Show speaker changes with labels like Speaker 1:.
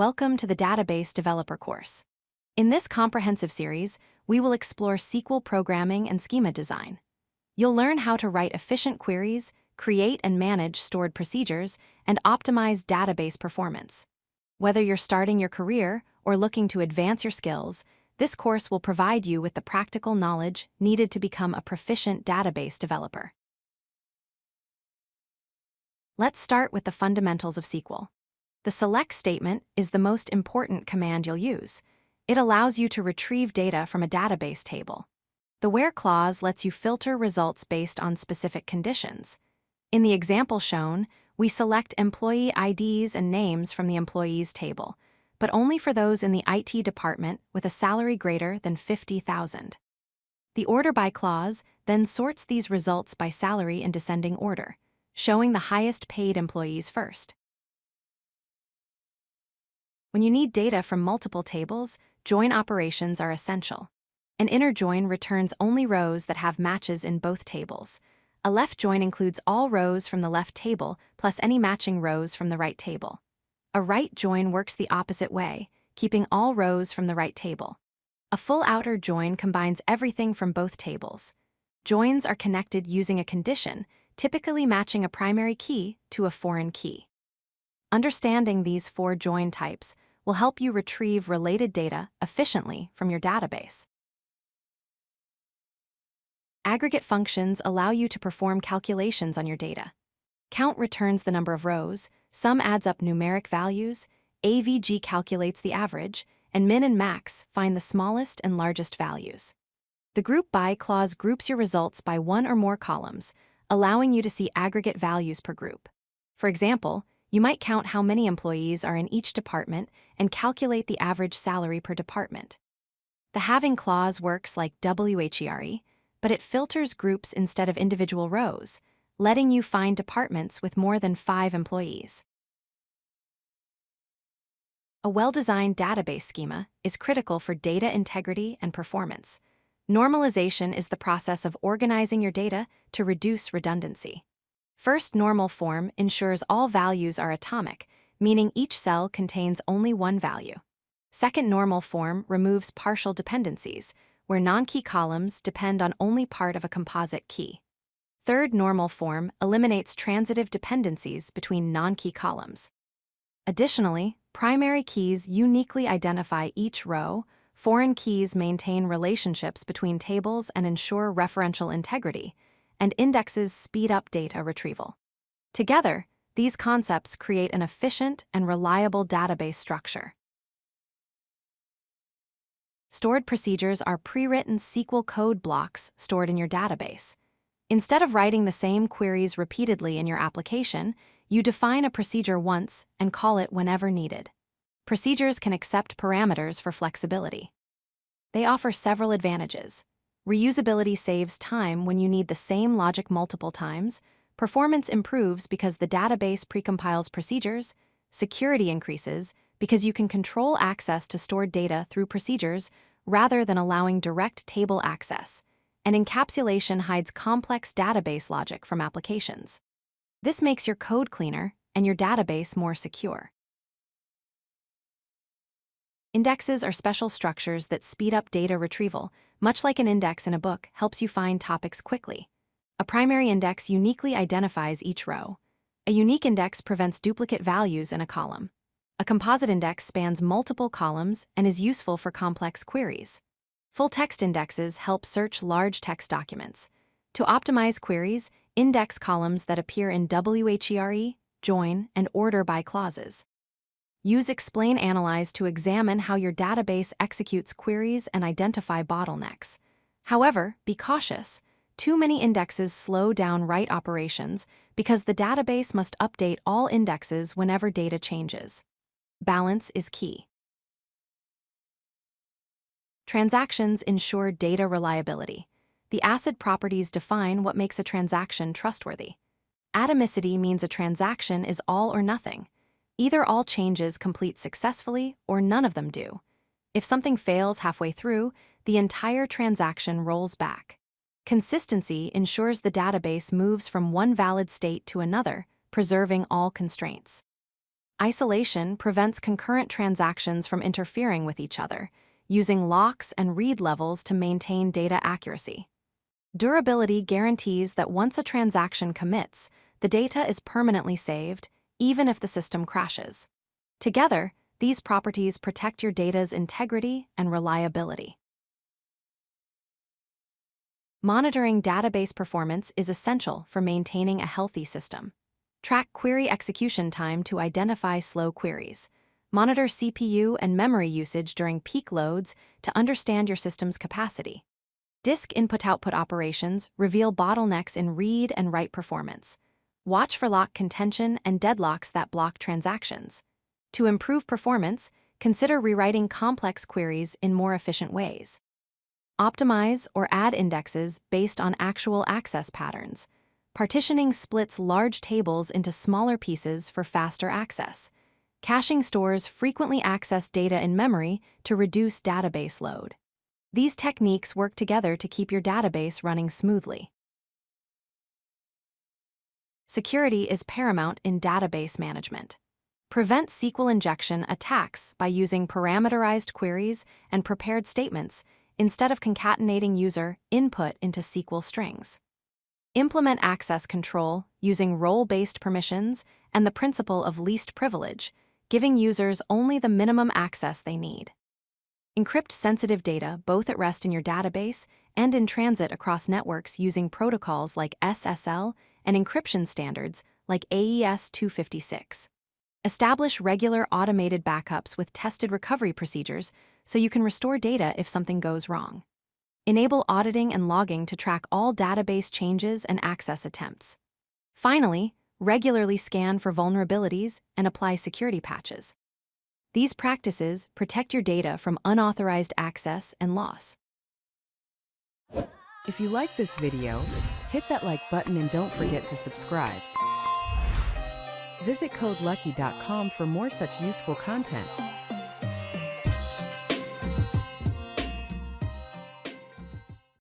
Speaker 1: Welcome to the Database Developer course. In this comprehensive series, we will explore SQL programming and schema design. You'll learn how to write efficient queries, create and manage stored procedures, and optimize database performance. Whether you're starting your career or looking to advance your skills, this course will provide you with the practical knowledge needed to become a proficient database developer. Let's start with the fundamentals of SQL. The select statement is the most important command you'll use. It allows you to retrieve data from a database table. The where clause lets you filter results based on specific conditions. In the example shown, we select employee IDs and names from the employees table, but only for those in the IT department with a salary greater than $50,000. The order by clause then sorts these results by salary in descending order, showing the highest paid employees first. When you need data from multiple tables, join operations are essential. An inner join returns only rows that have matches in both tables. A left join includes all rows from the left table plus any matching rows from the right table. A right join works the opposite way, keeping all rows from the right table. A full outer join combines everything from both tables. Joins are connected using a condition, typically matching a primary key to a foreign key. Understanding these four join types will help you retrieve related data efficiently from your database. Aggregate functions allow you to perform calculations on your data. Count returns the number of rows, sum adds up numeric values, AVG calculates the average, and min and max find the smallest and largest values. The group by clause groups your results by one or more columns, allowing you to see aggregate values per group. For example, you might count how many employees are in each department and calculate the average salary per department. The having clause works like where, but it filters groups instead of individual rows, letting you find departments with more than 5 employees. A well-designed database schema is critical for data integrity and performance. Normalization is the process of organizing your data to reduce redundancy. First normal form ensures all values are atomic, meaning each cell contains only one value. Second normal form removes partial dependencies, where non-key columns depend on only part of a composite key. Third normal form eliminates transitive dependencies between non-key columns. Additionally, primary keys uniquely identify each row, foreign keys maintain relationships between tables and ensure referential integrity, and indexes speed up data retrieval. Together, these concepts create an efficient and reliable database structure. Stored procedures are pre-written SQL code blocks stored in your database. Instead of writing the same queries repeatedly in your application, you define a procedure once and call it whenever needed. Procedures can accept parameters for flexibility. They offer several advantages. Reusability saves time when you need the same logic multiple times, performance improves because the database precompiles procedures, security increases because you can control access to stored data through procedures rather than allowing direct table access, and encapsulation hides complex database logic from applications. This makes your code cleaner and your database more secure. Indexes are special structures that speed up data retrieval, much like an index in a book helps you find topics quickly. A primary index uniquely identifies each row. A unique index prevents duplicate values in a column. A composite index spans multiple columns and is useful for complex queries. Full-text indexes help search large text documents. To optimize queries, index columns that appear in where, join, and order by clauses. Use Explain Analyze to examine how your database executes queries and identify bottlenecks. However, be cautious. Too many indexes slow down write operations because the database must update all indexes whenever data changes. Balance is key. Transactions ensure data reliability. The ACID properties define what makes a transaction trustworthy. Atomicity means a transaction is all or nothing. Either all changes complete successfully or none of them do. If something fails halfway through, the entire transaction rolls back. Consistency ensures the database moves from one valid state to another, preserving all constraints. Isolation prevents concurrent transactions from interfering with each other, using locks and read levels to maintain data accuracy. Durability guarantees that once a transaction commits, the data is permanently saved, even if the system crashes. Together, these properties protect your data's integrity and reliability. Monitoring database performance is essential for maintaining a healthy system. Track query execution time to identify slow queries. Monitor CPU and memory usage during peak loads to understand your system's capacity. Disk input-output operations reveal bottlenecks in read and write performance. Watch for lock contention and deadlocks that block transactions. To improve performance, consider rewriting complex queries in more efficient ways. Optimize or add indexes based on actual access patterns. Partitioning splits large tables into smaller pieces for faster access. Caching stores frequently accessed data in memory to reduce database load. These techniques work together to keep your database running smoothly. Security is paramount in database management. Prevent SQL injection attacks by using parameterized queries and prepared statements instead of concatenating user input into SQL strings. Implement access control using role-based permissions and the principle of least privilege, giving users only the minimum access they need. Encrypt sensitive data both at rest in your database and in transit across networks using protocols like SSL and encryption standards like AES 256. Establish regular automated backups with tested recovery procedures so you can restore data if something goes wrong. Enable auditing and logging to track all database changes and access attempts. Finally, regularly scan for vulnerabilities and apply security patches. These practices protect your data from unauthorized access and loss.
Speaker 2: If you like this video, hit that like button and don't forget to subscribe. Visit codelucky.com for more such useful content.